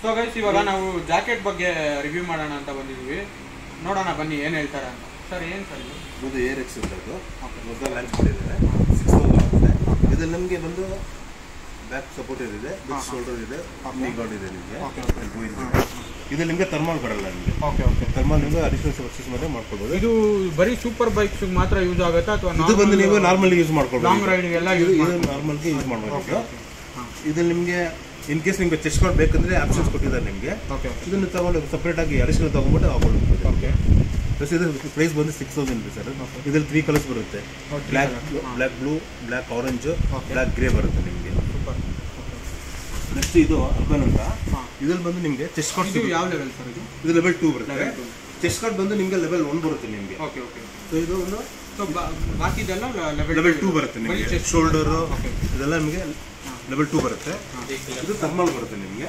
So guys ಇವಾಗ ನಾವು jacket ಬಗ್ಗೆ ರಿವ್ಯೂ ಮಾಡೋಣ ಅಂತ ಬಂದಿದ್ದೀವಿ. ನೋಡೋಣ ಬನ್ನಿ ಏನು ಹೇಳ್ತಾರೆ ಅಂತ. ಸರ್ ಏನು ಸರ್ ಇದು ಏರ್ ಎಕ್ಸ್ ಅಂತ ಇದು ಮೊದಲು ಲಾಂಚ್ ಮಾಡಿದ್ದಾರೆ 6000 ಆಗುತ್ತೆ. ಇದರಲ್ಲಿ ನಮಗೆ ಬಂದು ಬ್ಯಾಕ್ ಸಪೋರ್ಟ್ ಇದೆ, ಬಿಗ್ ಶೋಲ್ಡರ್ ಇದೆ, ನೀ ಗಾರ್ಡ್ ಇದೆ ನಿಮಗೆ. ಇದು ನಿಮಗೆ ಥರ್ಮಲ್ ಬರಲ್ಲ ನಿಮಗೆ. ಥರ್ಮಲ್ ನಿಮಗೆ ಅಡಿಷನಲ್ ವರ್ಸಸ್ ಮೇಲೆ ಮಾಡ್ಕೊಳ್ಬೋದು. ಇದು ಬರೀ ಸೂಪರ್ ಬೈಕ್ಸ್ ಮಾತ್ರ ಯೂಸ್ ಆಗುತ್ತಾ ಅಥವಾ ಇದು ಬಂದು ನೀವು ನಾರ್ಮಲ್ ಯೂಸ್ ಮಾಡ್ಕೊಳ್ಬೋದು. ಲಾಂಗ್ ರೈಡ್ ಎಲ್ಲ ಇದು ನಾರ್ಮಲ್ಗೆ ಯೂಸ್ ಮಾಡ್ಬೋದು. ಇದು ನಿಮಗೆ ಇನ್ ಕೇಸ್ ನಿಮಗೆ ಚೆಸ್ಟ್ ಗಾರ್ಡ್ ಬೇಕಂದ್ರೆ ಆಪ್ಷನ್ಸ್ ಕೊಟ್ಟಿದ್ದಾರೆ ನಿಮಗೆ. ಇದನ್ನು ತಗೊಂಡು ಸಪ್ರೇಟ್ ಆಗಿ ಅಡಿಷನಲ್ ತಗೊಂಡ್ಬಿಟ್ಟು ಹಾಕೊಳ್ಳಬಹುದು. ಪ್ಲಸ್ ಇದು ಪ್ರೈಸ್ ಬಂದು 6000 ಸರ್. ಇದರಲ್ಲಿ 3 ಕಲರ್ಸ್ ಬರುತ್ತೆ. Black blue, black orange, black grey ಬರುತ್ತೆ ನಿಮಗೆ. ನೆಕ್ಸ್ಟ್ ಇದು ಅರ್ಬನ್ ಅಂತ. ಇದ್ರಲ್ಲಿ ಬಂದು ನಿಮಗೆ ಚೆಸ್ಟ್ ಕಾರ್ಡ್ ಯಾವ ಲೆವೆಲ್ ಸರ್? ಇದು ಲೆವೆಲ್ 2 ಬರುತ್ತೆ. ಚೆಸ್ಟ್ ಕಾರ್ಡ್ ಬಂದು ನಿಮಗೆ ಲೆವೆಲ್ 1 ಬರುತ್ತೆ ನಿಮಗೆ. ಸೊ ಇದು ಒಂದು ಬಾಕಿದೆಲ್ಲ ಲೆವೆಲ್ 2 ಬರುತ್ತೆ ನಿಮಗೆ. ಶೋಲ್ಡರ್ ಇದೆಲ್ಲ ನಿಮಗೆ ಲೆವೆಲ್ 2 ಬರುತ್ತೆ. ಇದು ಥರ್ಮಲ್ ಬರುತ್ತೆ ನಿಮಗೆ.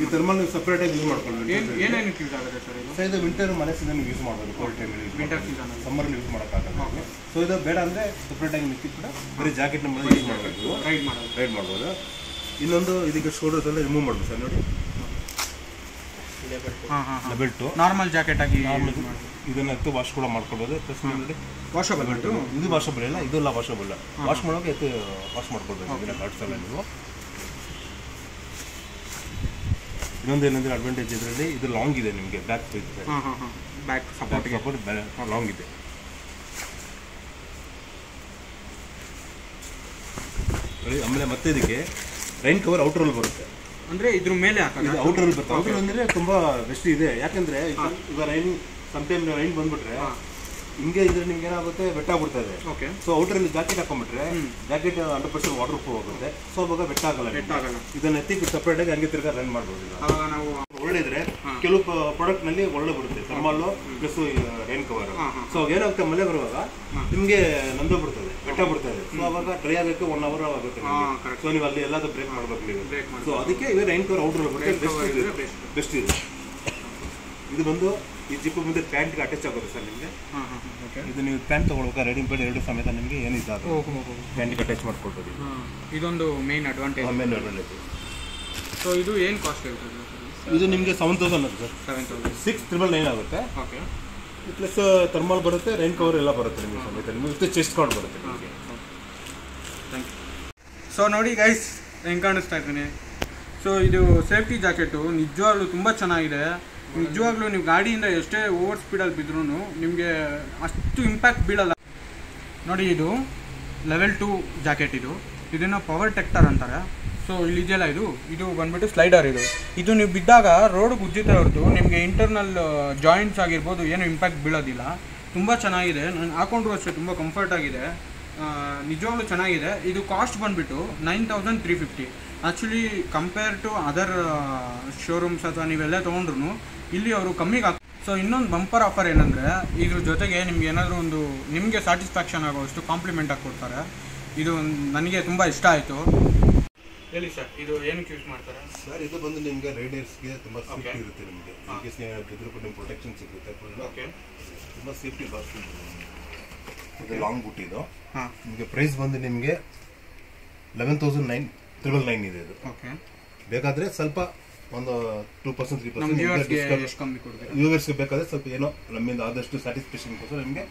ಈ ಥರ್ಮಲ್ ನೀವು ಸಪ್ರೇಟ್ ಆಗಿ ಯೂಸ್ ಮಾಡ್ಕೊಳ್ಬೇಕು. ಏನೇನು ಯೂಸ್ ಆಗುತ್ತೆ ಸರ್ ಇದು? ಸೊ ಇದು ವಿಂಟರ್ ಮನೆ ಸೀಸನ್ ಯೂಸ್ ಮಾಡ್ಬೋದು. ಕೋಲ್ಡ್ ಟೈಮಲ್ಲಿ ವಿಂಟರ್ ಸೀಸನ್, ಸಮ್ಮರಲ್ಲಿ ಯೂಸ್ ಮಾಡೋಕ್ಕಾಗಲ್ಲ. ಸೊ ಇದು ಬೇಡ ಅಂದರೆ ಸಪ್ರೇಟ್ ಆಗಿ ಮಿಕ್ಕಿ ಕೂಡ ಬರೀ ಜಾಕೆಟ್ ನಮ್ಮ ಯೂಸ್ ಮಾಡಬೇಕು, ರೈಡ್ ಮಾಡ್ಬೋದು. ಇನ್ನೊಂದು ಇದಕ್ಕೆ ಶೋಲ್ಡರ್ಸ್ ಎಲ್ಲ ರಿಮೂವ್ ಮಾಡ್ಬೋದು ಸರ್. ನೋಡಿ ಲೆವೆಲ್ 2 ನಾರ್ಮಲ್ ಜಾಕೆಟ್ ಆಗಿ ಇದನ್ನ ಎತ್ತು ವಾಶ್ ಕೂಡ ಮಾಡ್ಕೊಳ್ಬೋದು. Plus washable. ಇದು ವಾಷಬಲ್ ಇಲ್ಲ, ಇದೆಲ್ಲ ವಾಷಬಲ್. ವಾಶ್ ಮಾಡೋಕೆ ಎತ್ತು ವಾಶ್ ಮಾಡ್ಕೊಳ್ಬೇಕು ಇದನ್ನ ಗಾರ್ಡ್ಸ್ ಎಲ್ಲ ನೀವು. ಇನ್ನೊಂದು ಏನಂದ್ರೆ ಅಡ್ವಾಂಟೇಜ್ ಇದರಲ್ಲಿ ಇದು ಲಾಂಗ್ ಇದೆ ನಿಮಗೆ. ಬ್ಯಾಕ್ ಸಪೋರ್ಟ್ ಲಾಂಗ್ ಇದೆ. ಆಮೇಲೆ ಮತ್ತೆ ಇದಕ್ಕೆ ರೈನ್ ಕವರ್ ಔಟರ್ ಅಲ್ಲಿ ಬರುತ್ತೆ. ಅಂದ್ರೆ ಇದ್ರ ಮೇಲೆ ಇದು ಔಟರ್ ಅಲ್ಲಿ ಬರುತ್ತೆ. ಔಟರ್ ಅಂದ್ರೆ ತುಂಬಾ ಬೆಸ್ಟ್ ಇದೆ. ಯಾಕಂದ್ರೆ ಈಗ ರೈನ್ ಸಮ್ಟೈಮ್ ರೈನ್ ಬಂದ್ಬಿಟ್ರೆ ಹಿಂಗೆ ಇದ್ರೆ ನಿಮ್ಗೆ ಏನಾಗುತ್ತೆ, ಬೆಟ್ಟ ಆಗ್ಬಿಡ್ತದೆ. ಸೊ ಔಟರ್ ಅಲ್ಲಿ ಜಾಕೆಟ್ ಹಾಕೊಂಡ್ಬಿಟ್ರೆ ಜಾಕೆಟ್ 100% ವಾಟರ್ ಪ್ರೂಫ್ ಆಗುತ್ತೆ. ಸೊ ಅವಾಗ ಬೆಟ್ಟ ಆಗಲ್ಲ. ಇದನ್ನ ಎತ್ತಿ ಸಪ್ರೇಟ್ ಆಗಿ ಹಂಗೆ ತಿರ್ಗಾ ರನ್ ಮಾಡ್ಬೋದು. ಒಳ್ಳೆ ಇದ್ರೆ ಕೆಲವು ಪ್ರಾಡಕ್ಟ್ ನಲ್ಲಿ ಒಳ್ಳೆ ಬರುತ್ತೆ thermal plus rain cover. So ಏನಾಗುತ್ತೆ, ಮಳೆ ಬರುವಾಗ ನಿಮ್ಗೆ ನಂದು ಬಿಡ್ತದೆ, ಬೆಟ್ಟ ಬಿಡ್ತದೆ. ಸೊ ಅವಾಗ ಡ್ರೈ ಆಗಕ್ಕೆ 1 hour ಆಗುತ್ತೆ. ಸೊ ನೀವು ಅಲ್ಲಿ ಎಲ್ಲಾದ್ರೂ ಬ್ರೇಕ್ ಮಾಡ್ಬೇಕು ನೀವು. ಸೊ ಅದಕ್ಕೆ ಇವೆ ರೈನ್ ಕವರ್ ಔಟರ್ ಬರುತ್ತೆ, ಬೆಸ್ಟ್ ಇದೆ. ಇದು ಬಂದು ಈ ಜಿಪ್ ಮುಂದೆ ಪ್ಯಾಂಟ್ಗೆ ಅಟ್ಯಾಚ್ ಆಗುತ್ತೆ ಸರ್ ನಿಮಗೆ. ಇದು ನೀವು ಪ್ಯಾಂಟ್ ತಗೊಳ್ಬೇಕಾ ರೈಡಿಂಗ್ ಪ್ಯಾಂಟ್ 2 ಸಮೇತ ನಿಮಗೆ ಏನು ಇದಾಗುತ್ತೆ, ಪ್ಯಾಂಟ್ಗೆ ಅಟ್ಯಾಚ್ ಮಾಡ್ಕೊಳ್ಬೋದು. ಇದೊಂದು ಮೇನ್ ಅಡ್ವಾಂಟೇಜ್. ಸೊ ಇದು ಏನು ಕಾಸ್ಟ್ ಹೇಳ್ತದೆ? ಇದು ನಿಮಗೆ 7000 ಆಗುತ್ತೆ ಸರ್. 6999 ಆಗುತ್ತೆ. ಪ್ಲಸ್ ಥರ್ಮಲ್ ಬರುತ್ತೆ, ರೈನ್ ಕವರ್ ಎಲ್ಲ ಬರುತ್ತೆ ನಿಮಗೆ ಸಮೇತ. ನಿಮಗೆ ಚೆಸ್ಟ್ ಕಾರ್ಡ್ ಬರುತ್ತೆ ನಿಮಗೆ. Thank you. ಸೊ ನೋಡಿ ಗೈಸ್, ಹೆಂಗೆ ಕಾಣಿಸ್ತಾ ಇದ್ದೀನಿ. ಸೊ ಇದು ಸೇಫ್ಟಿ ಜಾಕೆಟು ನಿಜವಾಗ್ಲೂ ತುಂಬ ಚೆನ್ನಾಗಿದೆ. ನಿಜವಾಗ್ಲೂ ನೀವು ಗಾಡಿಯಿಂದ ಎಷ್ಟೇ ಓವರ್ ಸ್ಪೀಡಲ್ಲಿ ಬಿದ್ರೂ ನಿಮಗೆ ಅಷ್ಟು ಇಂಪ್ಯಾಕ್ಟ್ ಬೀಳಲ್ಲ. ನೋಡಿ ಇದು ಲೆವೆಲ್ 2 ಜಾಕೆಟ್. ಇದನ್ನು ಪವರ್ ಟೆಕ್ಟರ್ ಅಂತಾರೆ. ಸೊ ಇಲ್ಲಿದೆಯಲ್ಲ ಇದು ಬಂದ್ಬಿಟ್ಟು ಸ್ಲೈಡರ್. ಇದು ನೀವು ಬಿದ್ದಾಗ ರೋಡ್ಗೆ ಉಜ್ಜಿತಾ ಹೊರತು ನಿಮಗೆ ಇಂಟರ್ನಲ್ ಜಾಯಿಂಟ್ಸ್ ಆಗಿರ್ಬೋದು ಏನು ಇಂಪ್ಯಾಕ್ಟ್ ಬೀಳೋದಿಲ್ಲ. ತುಂಬ ಚೆನ್ನಾಗಿದೆ. ನಾನು ಹಾಕೊಂಡ್ರು ಅಷ್ಟೇ ತುಂಬ ಕಂಫರ್ಟ್ ಆಗಿದೆ. ನಿಜವಾಗ್ಲೂ ಚೆನ್ನಾಗಿದೆ. ಇದು ಕಾಸ್ಟ್ ಬಂದುಬಿಟ್ಟು 9350. Actually compare to other showrooms ಅಥವಾ ನೀವೆಲ್ಲ ತೊಗೊಂಡ್ರು ಇಲ್ಲಿ ಅವರು ಕಮ್ಮಿಗೆ ಸೊ ಇನ್ನೊಂದು ಬಂಪರ್ ಆಫರ್ ಏನಂದರೆ, ಇದ್ರ ಜೊತೆಗೆ ನಿಮ್ಗೆ ಏನಾದರೂ ಒಂದು ನಿಮಗೆ ಸ್ಯಾಟಿಸ್ಫ್ಯಾಕ್ಷನ್ ಆಗೋಷ್ಟು ಕಾಂಪ್ಲಿಮೆಂಟ್ ಆಗಿ ಕೊಡ್ತಾರೆ. ಇದು ನನಗೆ ತುಂಬ ಇಷ್ಟ ಆಯಿತು. ಹೇಳಿ ಸರ್, ಇದು ಏನಕ್ಕೆ ಯೂಸ್ ಮಾಡ್ತಾರೆ ಸರ್? ಇದು ಬಂದು ನಿಮಗೆ ರೈಡರ್ಸ್ಗೆ ತುಂಬ ಸೇಫ್ಟಿ ಇರುತ್ತೆ. ನಿಮಗೆ ಬಿದ್ದರೂ ಕೂಡ ನಿಮ್ಗೆ ಪ್ರೊಟೆಕ್ಷನ್ ಸಿಗುತ್ತೆ. ತುಂಬ ಸೇಫ್ಟಿ ಬಾಕ್ಸ್ ಇದು ಲಾಂಗ್ ಬುಟ್. ಇದು ನಿಮಗೆ ಪ್ರೈಸ್ ಬಂದು ನಿಮಗೆ 11,999 ಇದೆ. ಇದು ಬೇಕಾದರೆ ಸ್ವಲ್ಪ ಒಂದು 2% 3% ವ್ಯೂವರ್ಸ್ಗೆ ಬೇಕಾದರೆ ಸ್ವಲ್ಪ ಏನೋ ನಮ್ಮಿಂದ ಆದಷ್ಟು ಸ್ಯಾಟಿಸ್ಫ್ಯಾಕ್ಷನ್ಗೋಸ್ಕರ ನಿಮಗೆ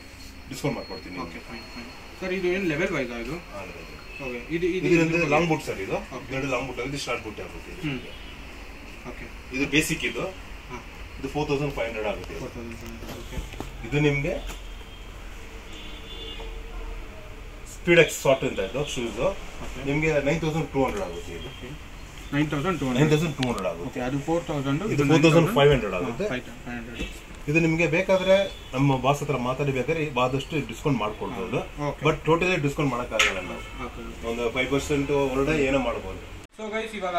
ಡಿಸ್ಕೌಂಟ್ ಮಾಡ್ಕೊಡ್ತೀನಿ. ಸರ್ ಇದು ಏನು ಲೆವೆಲ್ ವೈಸ್ ಇದು? ಇದು ಲಾಂಗ್ ಬುಟ್ ಸರ್. ಇದು 2 ಲಾಂಗ್ ಬುಟ್ ಆಗುತ್ತೆ, ಶಾರ್ಟ್ ಬುಟ್ ಆಗುತ್ತೆ. ಇದು ಬೇಸಿಕ್. ಇದು 4500 ಆಗುತ್ತೆ. ಇದು ನಿಮಗೆ ಸ್ಪೀಡ್ ಎಕ್ಸ್ ಶಾರ್ಟ್ ಅಂತ ಇದು ಶೂಸ್ ನಿಮಗೆ 9200 ಆಗುತ್ತೆ. ಇದು 9200 ಆಗುತ್ತೆ. ಅದು 4000. ಇದು 4500 ಆಗುತ್ತೆ. ಇದು ನಿಮಗೆ ಬೇಕಾದ್ರೆ ನಮ್ಮ ಬಾಸ್ ಹತ್ರ ಮಾತಾಡಿ ಬೇಕಾದ್ರೆ ಆದಷ್ಟು ಡಿಸ್ಕೌಂಟ್ ಮಾಡ್ಕೊಡ್ಬೋದು. ಬಟ್ ಟೋಟಲಿ ಡಿಸ್ಕೌಂಟ್ ಮಾಡೋಕ್ಕಾಗಲ್ಲ. ನಾವು ಒಂದು 5% ಒಳಗಡೆ ಏನೋ ಮಾಡ್ಬೋದು. ಸೊ ಗೈಸ್, ಇವಾಗ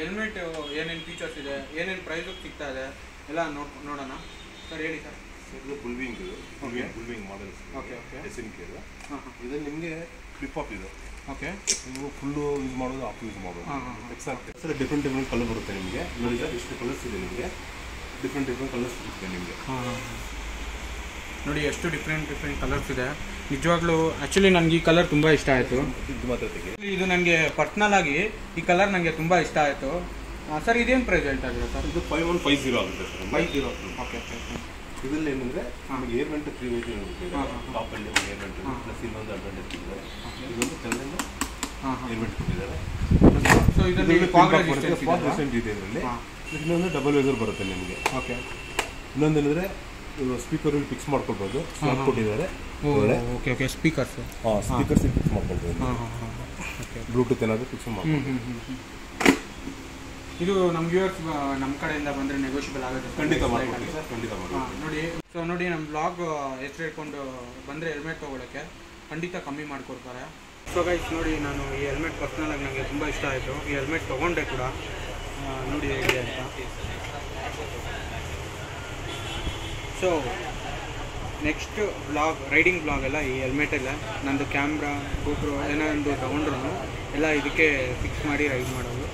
ಹೆಲ್ಮೆಟ್ ಏನೇನು ಫೀಚರ್ಸ್ ಇದೆ, ಏನೇನು ಪ್ರೈಸ್ ಸಿಗ್ತಾ ಇದೆ ಎಲ್ಲ ನೋಡೋಣ. ಸರ್ ಹೇಳಿ ಸರ್. ಇದು ಬುಲ್ವಿಂಗ್ ಮಾಡೆಲ್ಸ್. ಇದು ನಿಮಗೆ ಫ್ಲಿಪ್ ಆಫ್ ಇದು. ನೀವು ಫುಲ್ಲು ಯೂಸ್ ಮಾಡೋದು, ಆಫ್ ಯೂಸ್ ಮಾಡೋದು. ಸರ್ ಡಿಫ್ರೆಂಟ್ ಕಲರ್ ಬರುತ್ತೆ ನಿಮಗೆ. ನೋಡಿ ಸರ್, ಇಷ್ಟು ಕಲರ್ಸ್ ಇದೆ ನಿಮಗೆ. ಡಿಫ್ರೆಂಟ್ ಕಲರ್ಸ್ ಸಿಗುತ್ತೆ ನಿಮಗೆ. ನೋಡಿ ಎಷ್ಟು ಡಿಫ್ರೆಂಟ್ ಕಲರ್ಸ್ ಇದೆ. ನಿಜವಾಗ್ಲೂ ಆ್ಯಕ್ಚುಲಿ ನನಗೆ ಈ ಕಲರ್ ತುಂಬ ಇಷ್ಟ ಆಯಿತು. ಇದು ನನಗೆ ಪರ್ಸ್ನಲ್ ಆಗಿ ಈ ಕಲರ್ ನನಗೆ ತುಂಬ ಇಷ್ಟ ಆಯಿತು. ಸರ್ ಇದೇನು ಪ್ರೈಸ್ ಹೇಳ್ತಾ ಇದ್ದೀರಾ ಸರ್? ಇದು 5150 ಆಗುತ್ತೆ ಸರ್. 50. Okay okay. ಇದರಲ್ಲಿ ಏನಂದರೆ ನಮಗೆ ಏರ್ ವೆಂಟ್ 3 ವೇಜ್ ಟಾಪಲ್ಲಿ ಏರ್ ವೆಂಟ್ ಪ್ಲಸ್ ಇನ್ನೊಂದು ಅಡ್ವಾಂಟೇಜ್ ಇದೆ. ಇದೊಂದು ಕೆಳಗಡೆ ಏರ್ ವೆಂಟ್ ಕೊಟ್ಟಿದ್ದಾರೆ. ಸೊ ಇದರಲ್ಲಿ ಫಾಗ್ ರೆಸಿಸ್ಟೆಂಟ್ ಇದೆ ಇದರಲ್ಲಿ. ಇನ್ನೊಂದು ಡಬಲ್ ವೇಸರ್ ಬರುತ್ತೆ ನಿಮಗೆ. ಓಕೆ. ಇನ್ನೊಂದು ಏನಂದರೆ ಸ್ಪೀಕರ್ ಫಿಕ್ಸ್ ಮಾಡ್ಕೊಳ್ಬೋದು. ಸ್ಲಾಟ್ ಕೊಟ್ಟಿದ್ದಾರೆ. Okay okay. Speakers speakers fix ಮಾಡ್ಕೊಳ್ಬೋದು. ಬ್ಲೂಟೂತ್ ಏನಾದರೂ ಫಿಕ್ಸ್ ಮಾಡ್ಬೋದು. ಇದು ನಮ್ಮ ವ್ಯೂವರ್ಸ್ ನಮ್ಮ ಕಡೆಯಿಂದ ಬಂದರೆ ನೆಗೋಷಿಯಬಲ್ ಆಗುತ್ತೆ. ಖಂಡಿತ ಮಾಡ್ಕೊಡ್ತೀವಿ ಸರ್, ಖಂಡಿತ ಮಾಡ್ಕೊಡ್ತೀವಿ. ನೋಡಿ, ಸೊ ನೋಡಿ ನಮ್ಮ ಬ್ಲಾಗ್ ಹೆಸರು ಇಟ್ಕೊಂಡು ಬಂದರೆ ಹೆಲ್ಮೆಟ್ ತೊಗೊಳಕ್ಕೆ ಖಂಡಿತ ಕಮ್ಮಿ ಮಾಡಿಕೊಡ್ತಾರೆ. ಸೊ ಗೈಸ್ ನೋಡಿ, ನಾನು ಈ ಹೆಲ್ಮೆಟ್ ಪರ್ಸ್ನಲಾಗಿ ನನಗೆ ತುಂಬ ಇಷ್ಟ ಆಯಿತು. ಈ ಹೆಲ್ಮೆಟ್ ತೊಗೊಂಡೆ ಕೂಡ, ನೋಡಿ ಹೇಗಿದೆ ಅಂತ. So next blog, riding blog ಎಲ್ಲ ಈ ಹೆಲ್ಮೆಟೆಲ್ಲ ನಂದು ಕ್ಯಾಮ್ರಾ, ಗೋಪ್ರೋ ಏನೋ ಒಂದು ತೊಗೊಂಡ್ರು ಎಲ್ಲ ಇದಕ್ಕೆ ಫಿಕ್ಸ್ ಮಾಡಿ ರೈಡ್ ಮಾಡೋದು.